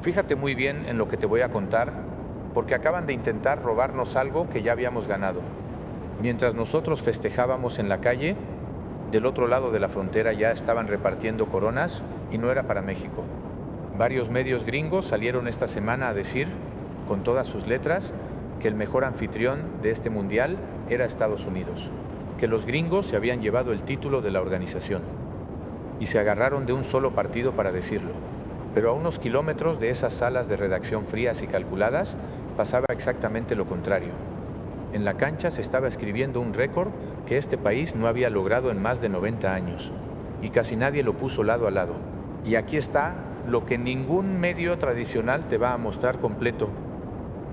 Fíjate muy bien en lo que te voy a contar, porque acaban de intentar robarnos algo que ya habíamos ganado. Mientras nosotros festejábamos en la calle, del otro lado de la frontera ya estaban repartiendo coronas y no era para México. Varios medios gringos salieron esta semana a decir, con todas sus letras, que el mejor anfitrión de este mundial era Estados Unidos, que los gringos se habían llevado el título de la organización y se agarraron de un solo partido para decirlo. Pero a unos kilómetros de esas salas de redacción frías y calculadas pasaba exactamente lo contrario. En la cancha se estaba escribiendo un récord que este país no había logrado en más de 90 años y casi nadie lo puso lado a lado. Y aquí está lo que ningún medio tradicional te va a mostrar completo,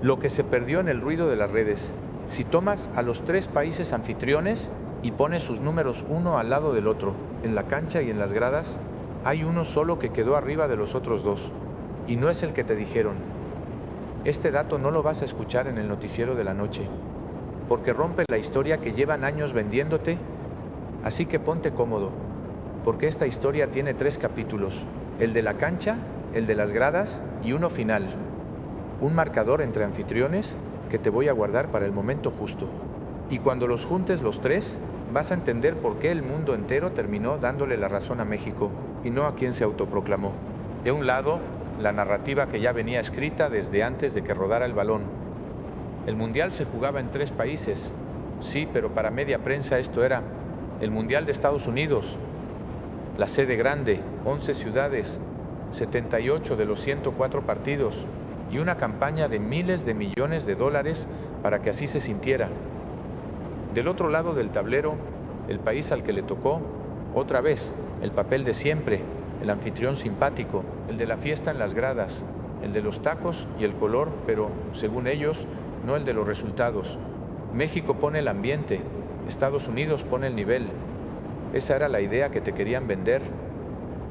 lo que se perdió en el ruido de las redes. Si tomas a los tres países anfitriones y pones sus números uno al lado del otro, en la cancha y en las gradas, hay uno solo que quedó arriba de los otros dos, y no es el que te dijeron. Este dato no lo vas a escuchar en el noticiero de la noche, porque rompe la historia que llevan años vendiéndote, así que ponte cómodo, porque esta historia tiene 3 capítulos, el de la cancha, el de las gradas y uno final, un marcador entre anfitriones que te voy a guardar para el momento justo. Y cuando los juntes los 3, vas a entender por qué el mundo entero terminó dándole la razón a México y no a quien se autoproclamó. De un lado, la narrativa que ya venía escrita desde antes de que rodara el balón. El mundial se jugaba en 3 países, sí, pero para media prensa esto era el mundial de Estados Unidos, la sede grande, 11 ciudades, 78 de los 104 partidos y una campaña de miles de millones de dólares para que así se sintiera. Del otro lado del tablero, el país al que le tocó, otra vez, el papel de siempre, el anfitrión simpático, el de la fiesta en las gradas, el de los tacos y el color, pero, según ellos, no el de los resultados. México pone el ambiente, Estados Unidos pone el nivel. Esa era la idea que te querían vender.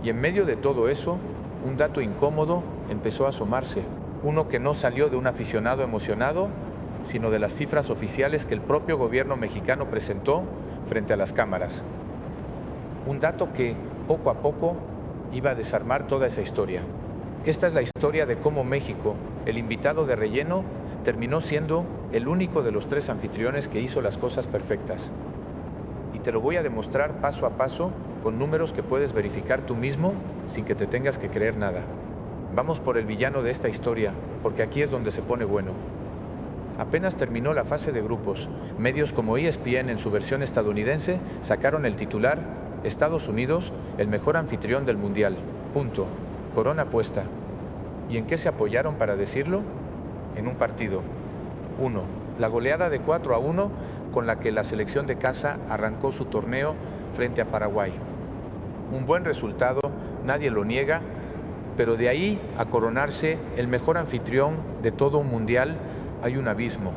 Y en medio de todo eso, un dato incómodo empezó a asomarse. Uno que no salió de un aficionado emocionado, sino de las cifras oficiales que el propio gobierno mexicano presentó frente a las cámaras. Un dato que, poco a poco, iba a desarmar toda esa historia. Esta es la historia de cómo México, el invitado de relleno, terminó siendo el único de los 3 anfitriones que hizo las cosas perfectas. Y te lo voy a demostrar paso a paso con números que puedes verificar tú mismo sin que te tengas que creer nada. Vamos por el villano de esta historia, porque aquí es donde se pone bueno. Apenas terminó la fase de grupos, medios como ESPN en su versión estadounidense sacaron el titular Estados Unidos, el mejor anfitrión del mundial. Punto. Corona puesta. ¿Y en qué se apoyaron para decirlo? En un partido. 1. La goleada de 4-1 con la que la selección de casa arrancó su torneo frente a Paraguay. Un buen resultado, nadie lo niega, pero de ahí a coronarse el mejor anfitrión de todo un mundial hay un abismo.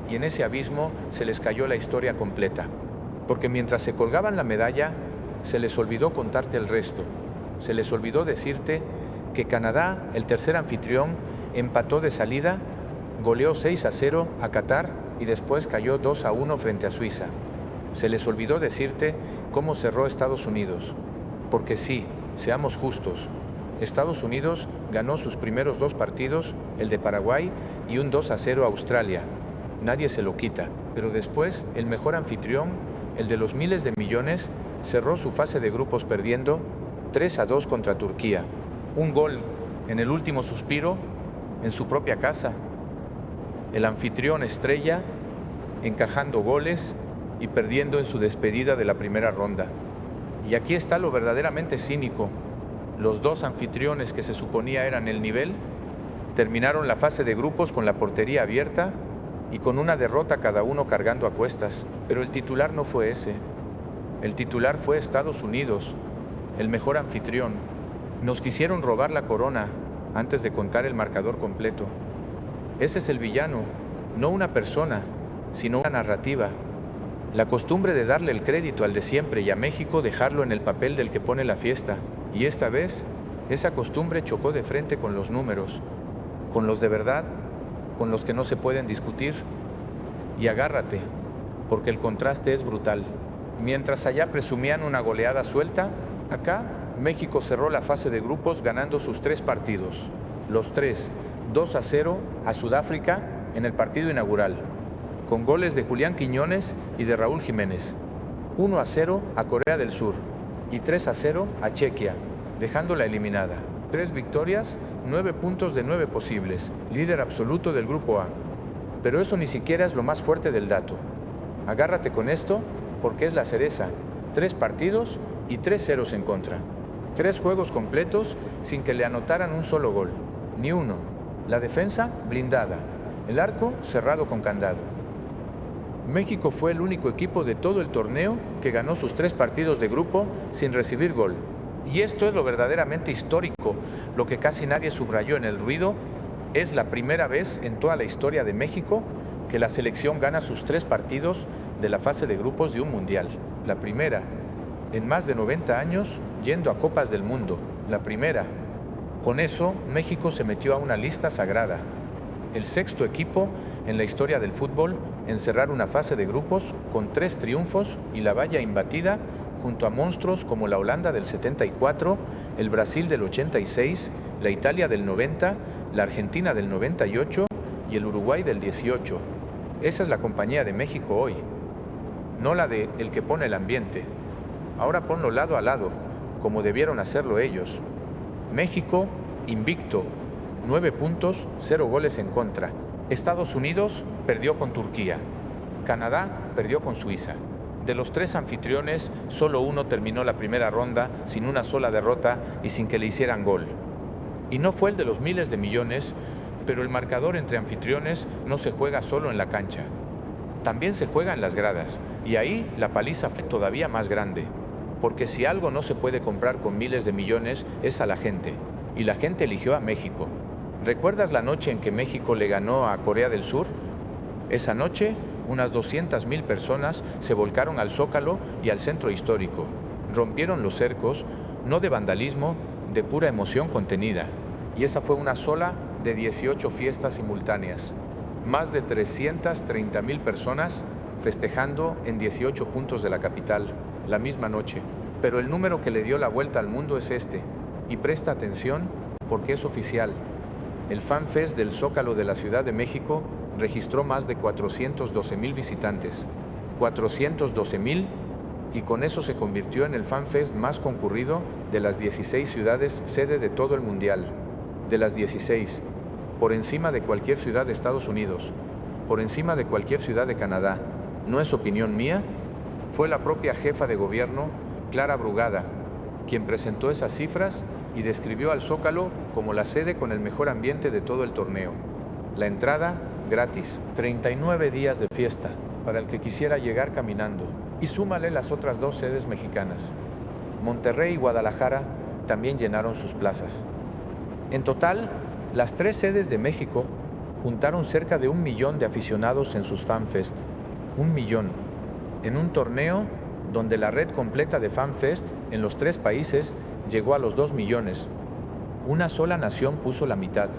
Y en ese abismo se les cayó la historia completa. Porque mientras se colgaban la medalla, se les olvidó contarte el resto. Se les olvidó decirte que Canadá, el tercer anfitrión, empató de salida, goleó 6-0 a Qatar y después cayó 2-1 frente a Suiza. Se les olvidó decirte cómo cerró Estados Unidos. Porque sí, seamos justos, Estados Unidos ganó sus primeros 2 partidos, el de Paraguay y un 2-0 a Australia. Nadie se lo quita. Pero después, el mejor anfitrión, el de los miles de millones, cerró su fase de grupos perdiendo 3-2 contra Turquía. Un gol en el último suspiro en su propia casa. El anfitrión estrella encajando goles y perdiendo en su despedida de la primera ronda. Y aquí está lo verdaderamente cínico. Los 2 anfitriones que se suponía eran el nivel, terminaron la fase de grupos con la portería abierta y con una derrota cada uno cargando a cuestas. Pero el titular no fue ese. El titular fue Estados Unidos, el mejor anfitrión. Nos quisieron robar la corona antes de contar el marcador completo. Ese es el villano, no una persona, sino una narrativa. La costumbre de darle el crédito al de siempre y a México dejarlo en el papel del que pone la fiesta. Y esta vez, esa costumbre chocó de frente con los números, con los de verdad, con los que no se pueden discutir. Y agárrate, porque el contraste es brutal. Mientras allá presumían una goleada suelta, acá México cerró la fase de grupos ganando sus 3 partidos. los tres, 2-0 a Sudáfrica en el partido inaugural, con goles de Julián Quiñones y de Raúl Jiménez, 1-0 a Corea del Sur y 3-0 a Chequia, dejándola eliminada. 3 victorias, 9 puntos de 9 posibles, líder absoluto del Grupo A. Pero eso ni siquiera es lo más fuerte del dato. Agárrate con esto porque es la cereza. 3 partidos y 3 ceros en contra. 3 juegos completos sin que le anotaran un solo gol, ni uno. La defensa blindada, el arco cerrado con candado. México fue el único equipo de todo el torneo que ganó sus 3 partidos de grupo sin recibir gol. Y esto es lo verdaderamente histórico, lo que casi nadie subrayó en el ruido. Es la primera vez en toda la historia de México que la selección gana sus 3 partidos de la fase de grupos de un mundial. La primera, en más de 90 años, yendo a Copas del Mundo. La primera. Con eso, México se metió a una lista sagrada. El 6º equipo en la historia del fútbol en cerrar una fase de grupos con 3 triunfos y la valla imbatida junto a monstruos como la Holanda del 74, el Brasil del 86, la Italia del 90, la Argentina del 98 y el Uruguay del 18. Esa es la compañía de México hoy, no la de el que pone el ambiente. Ahora ponlo lado a lado, como debieron hacerlo ellos. México, invicto, 9 puntos, 0 goles en contra. Estados Unidos perdió con Turquía. Canadá perdió con Suiza. De los 3 anfitriones, solo uno terminó la primera ronda sin una sola derrota y sin que le hicieran gol. Y no fue el de los miles de millones, pero el marcador entre anfitriones no se juega solo en la cancha. También se juega en las gradas, y ahí la paliza fue todavía más grande. Porque si algo no se puede comprar con miles de millones es a la gente, y la gente eligió a México. ¿Recuerdas la noche en que México le ganó a Corea del Sur? Esa noche, unas 200,000 personas se volcaron al Zócalo y al centro histórico. Rompieron los cercos, no de vandalismo, de pura emoción contenida. Y esa fue una sola de 18 fiestas simultáneas. Más de 330,000 personas festejando en 18 puntos de la capital, la misma noche. Pero el número que le dio la vuelta al mundo es este. Y presta atención porque es oficial. El Fan Fest del Zócalo de la Ciudad de México registró más de 412,000 visitantes. 412,000, y con eso se convirtió en el Fan Fest más concurrido de las 16 ciudades sede de todo el mundial. De las 16, por encima de cualquier ciudad de Estados Unidos, por encima de cualquier ciudad de Canadá. No es opinión mía, fue la propia jefa de gobierno, Clara Brugada, quien presentó esas cifras y describió al Zócalo como la sede con el mejor ambiente de todo el torneo. La entrada, gratis. 39 días de fiesta para el que quisiera llegar caminando. Y súmale las otras 2 sedes mexicanas. Monterrey y Guadalajara también llenaron sus plazas. En total, las 3 sedes de México juntaron cerca de 1 millón de aficionados en sus FanFest. 1 millón. En un torneo donde la red completa de FanFest en los 3 países llegó a los 2 millones. Una sola nación puso la mitad.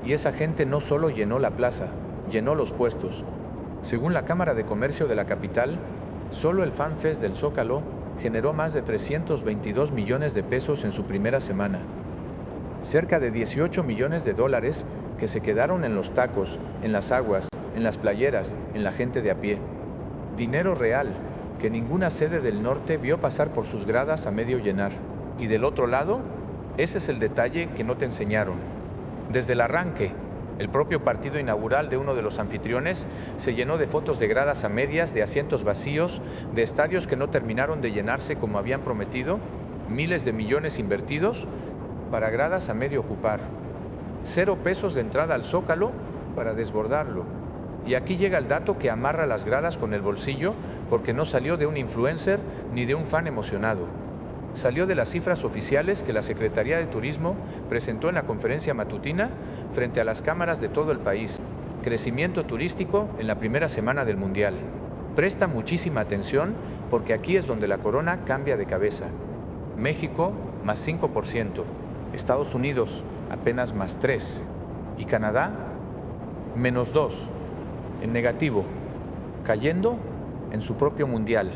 Y esa gente no solo llenó la plaza, llenó los puestos. Según la Cámara de Comercio de la capital, solo el FanFest del Zócalo generó más de 322 millones de pesos en su primera semana. Cerca de 18 millones de dólares que se quedaron en los tacos, en las aguas, en las playeras, en la gente de a pie. Dinero real que ninguna sede del norte vio pasar por sus gradas a medio llenar. Y del otro lado, ese es el detalle que no te enseñaron. Desde el arranque, el propio partido inaugural de uno de los anfitriones se llenó de fotos de gradas a medias, de asientos vacíos, de estadios que no terminaron de llenarse como habían prometido, miles de millones invertidos para gradas a medio ocupar. 0 pesos de entrada al Zócalo para desbordarlo. Y aquí llega el dato que amarra las gradas con el bolsillo porque no salió de un influencer ni de un fan emocionado. Salió de las cifras oficiales que la Secretaría de Turismo presentó en la conferencia matutina frente a las cámaras de todo el país. Crecimiento turístico en la primera semana del Mundial. Presta muchísima atención porque aquí es donde la corona cambia de cabeza. México, más 5%. Estados Unidos, apenas más 3%. Y Canadá, menos 2%. En negativo, cayendo en su propio Mundial.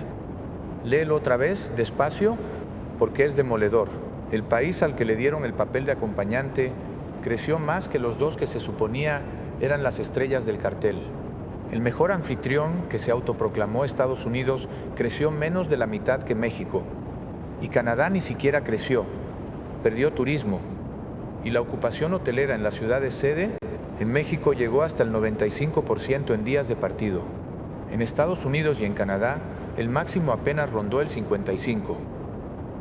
Léelo otra vez, despacio, porque es demoledor. El país al que le dieron el papel de acompañante, Creció más que los dos que se suponía eran las estrellas del cartel. El mejor anfitrión, que se autoproclamó Estados Unidos, creció menos de la mitad que México. Y Canadá ni siquiera creció. Perdió turismo. Y la ocupación hotelera en las ciudades sede en México llegó hasta el 95% en días de partido. En Estados Unidos y en Canadá, el máximo apenas rondó el 55%,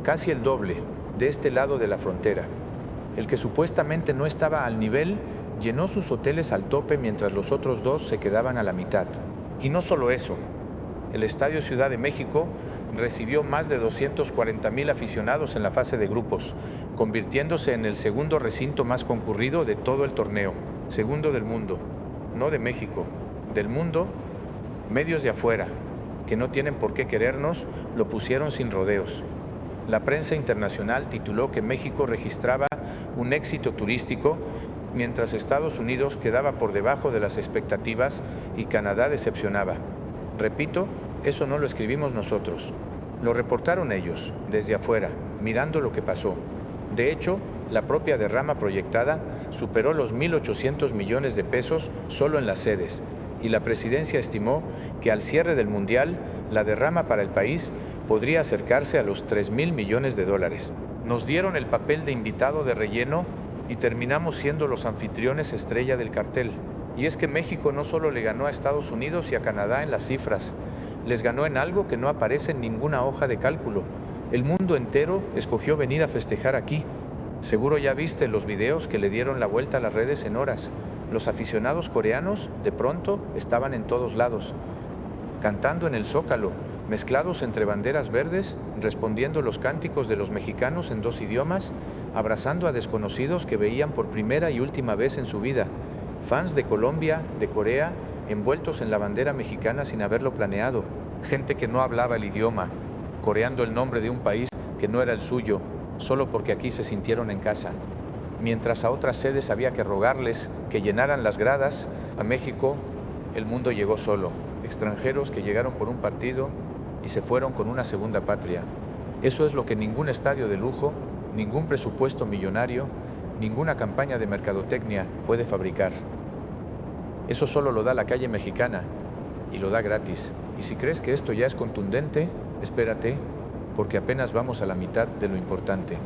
casi el doble, de este lado de la frontera. El que supuestamente no estaba al nivel, llenó sus hoteles al tope mientras los otros dos se quedaban a la mitad. Y no solo eso, el Estadio Ciudad de México recibió más de 240,000 aficionados en la fase de grupos, convirtiéndose en el segundo recinto más concurrido de todo el torneo. Segundo del mundo, no de México, del mundo. Medios de afuera, que no tienen por qué querernos, lo pusieron sin rodeos. La prensa internacional tituló que México registraba un éxito turístico, mientras Estados Unidos quedaba por debajo de las expectativas y Canadá decepcionaba. Repito, eso no lo escribimos nosotros. Lo reportaron ellos, desde afuera, mirando lo que pasó. De hecho, la propia derrama proyectada superó los 1.800 millones de pesos solo en las sedes, y la presidencia estimó que al cierre del Mundial, la derrama para el país podría acercarse a los 3.000 millones de dólares. Nos dieron el papel de invitado de relleno y terminamos siendo los anfitriones estrella del cartel. Y es que México no solo le ganó a Estados Unidos y a Canadá en las cifras, les ganó en algo que no aparece en ninguna hoja de cálculo. El mundo entero escogió venir a festejar aquí. Seguro ya viste los videos que le dieron la vuelta a las redes en horas. Los aficionados coreanos, de pronto, estaban en todos lados, cantando en el Zócalo, mezclados entre banderas verdes, respondiendo los cánticos de los mexicanos en dos idiomas, abrazando a desconocidos que veían por primera y última vez en su vida, fans de Colombia, de Corea, envueltos en la bandera mexicana sin haberlo planeado, gente que no hablaba el idioma, coreando el nombre de un país que no era el suyo, solo porque aquí se sintieron en casa. Mientras a otras sedes había que rogarles que llenaran las gradas, a México el mundo llegó solo, extranjeros que llegaron por un partido y se fueron con una segunda patria. Eso es lo que ningún estadio de lujo, ningún presupuesto millonario, ninguna campaña de mercadotecnia puede fabricar. Eso solo lo da la calle mexicana, y lo da gratis. Y si crees que esto ya es contundente, espérate, porque apenas vamos a la mitad de lo importante.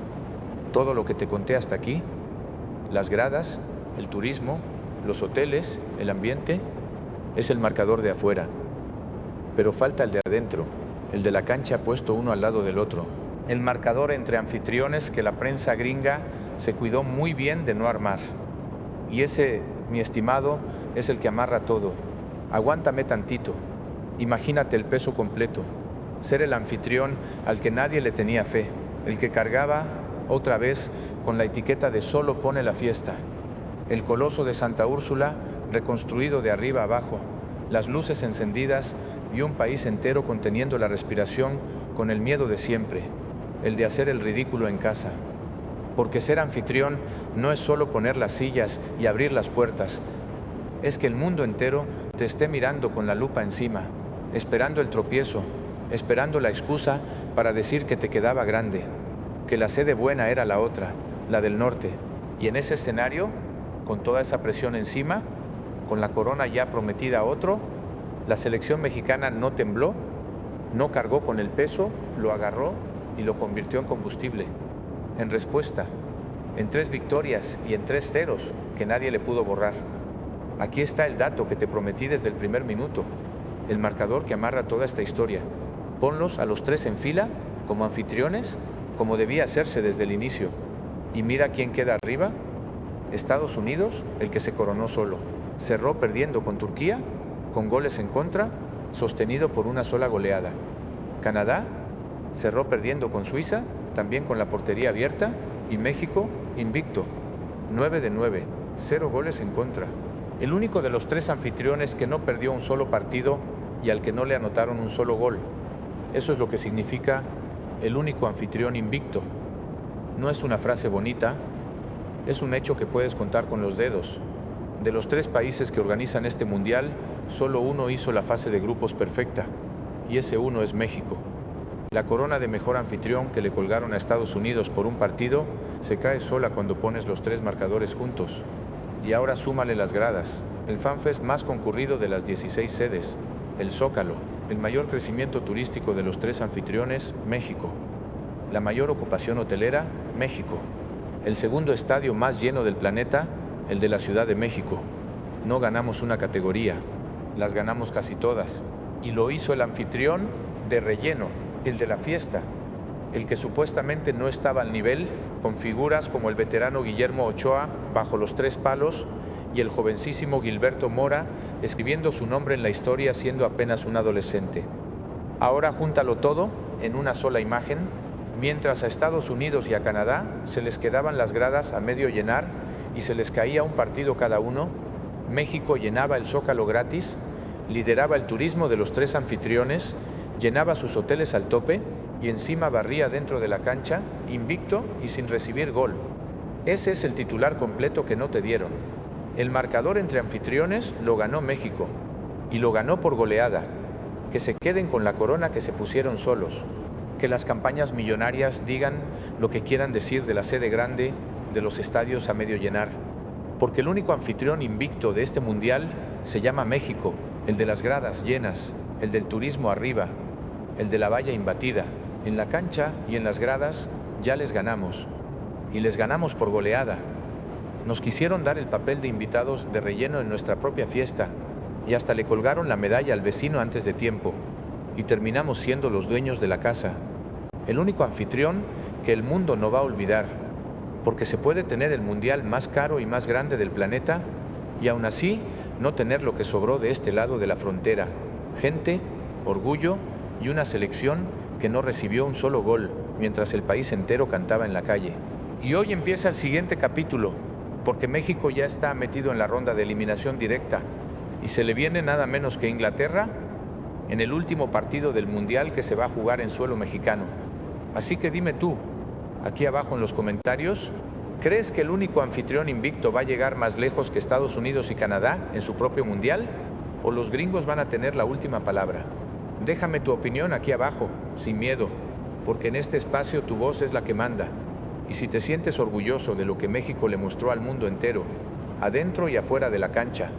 Todo lo que te conté hasta aquí, las gradas, el turismo, los hoteles, el ambiente, es el marcador de afuera. Pero falta el de adentro, el de la cancha puesto uno al lado del otro. El marcador entre anfitriones que la prensa gringa se cuidó muy bien de no armar. Y ese, mi estimado, es el que amarra todo. Aguántame tantito. Imagínate el peso completo. Ser el anfitrión al que nadie le tenía fe, el que cargaba, otra vez, con la etiqueta de solo pone la fiesta. El coloso de Santa Úrsula, reconstruido de arriba abajo, las luces encendidas y un país entero conteniendo la respiración con el miedo de siempre, el de hacer el ridículo en casa. Porque ser anfitrión no es solo poner las sillas y abrir las puertas, es que el mundo entero te esté mirando con la lupa encima, esperando el tropiezo, esperando la excusa para decir que te quedaba grande, que la sede buena era la otra, la del norte. Y en ese escenario, con toda esa presión encima, con la corona ya prometida a otro, la selección mexicana no tembló, no cargó con el peso, lo agarró y lo convirtió en combustible, en respuesta, en 3 victorias y en 3 ceros que nadie le pudo borrar. Aquí está el dato que te prometí desde el primer minuto, el marcador que amarra toda esta historia. Ponlos a los 3 en fila, como anfitriones, como debía hacerse desde el inicio. Y mira quién queda arriba. Estados Unidos, el que se coronó solo. Cerró perdiendo con Turquía, con goles en contra, sostenido por una sola goleada. Canadá cerró perdiendo con Suiza, también con la portería abierta, y México, invicto, 9 de 9, 0 goles en contra. El único de los 3 anfitriones que no perdió un solo partido y al que no le anotaron un solo gol. Eso es lo que significa el único anfitrión invicto. No es una frase bonita, es un hecho que puedes contar con los dedos. De los 3 países que organizan este mundial, solo uno hizo la fase de grupos perfecta, y ese uno es México. La corona de mejor anfitrión que le colgaron a Estados Unidos por un partido se cae sola cuando pones los 3 marcadores juntos. Y ahora súmale las gradas, el FanFest más concurrido de las 16 sedes, el Zócalo, el mayor crecimiento turístico de los 3 anfitriones, México. La mayor ocupación hotelera, México. El segundo estadio más lleno del planeta, el de la Ciudad de México. No ganamos una categoría, las ganamos casi todas. Y lo hizo el anfitrión de relleno, el de la fiesta, el que supuestamente no estaba al nivel, con figuras como el veterano Guillermo Ochoa bajo los 3 palos y el jovencísimo Gilberto Mora escribiendo su nombre en la historia siendo apenas un adolescente. Ahora júntalo todo en una sola imagen, mientras a Estados Unidos y a Canadá se les quedaban las gradas a medio llenar y se les caía un partido cada uno, México llenaba el Zócalo gratis, lideraba el turismo de los 3 anfitriones, llenaba sus hoteles al tope y encima barría dentro de la cancha, invicto y sin recibir gol. Ese es el titular completo que no te dieron. El marcador entre anfitriones lo ganó México, y lo ganó por goleada. Que se queden con la corona que se pusieron solos. Que las campañas millonarias digan lo que quieran decir de la sede grande, de los estadios a medio llenar. Porque el único anfitrión invicto de este mundial se llama México, el de las gradas llenas, el del turismo arriba, el de la valla imbatida. En la cancha y en las gradas ya les ganamos, y les ganamos por goleada. Nos quisieron dar el papel de invitados de relleno en nuestra propia fiesta, y hasta le colgaron la medalla al vecino antes de tiempo, y terminamos siendo los dueños de la casa. El único anfitrión que el mundo no va a olvidar, porque se puede tener el mundial más caro y más grande del planeta, y aún así no tener lo que sobró de este lado de la frontera: gente, orgullo y una selección que no recibió un solo gol, mientras el país entero cantaba en la calle. Y hoy empieza el siguiente capítulo, porque México ya está metido en la ronda de eliminación directa, y se le viene nada menos que Inglaterra en el último partido del Mundial que se va a jugar en suelo mexicano. Así que dime tú, aquí abajo en los comentarios, ¿crees que el único anfitrión invicto va a llegar más lejos que Estados Unidos y Canadá en su propio Mundial? ¿O los gringos van a tener la última palabra? Déjame tu opinión aquí abajo, sin miedo, porque en este espacio tu voz es la que manda. Y si te sientes orgulloso de lo que México le mostró al mundo entero, adentro y afuera de la cancha,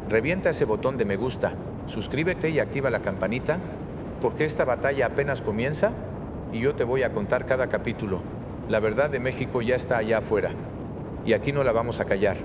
revienta ese botón de me gusta, suscríbete y activa la campanita, porque esta batalla apenas comienza y yo te voy a contar cada capítulo. La verdad de México ya está allá afuera, y aquí no la vamos a callar.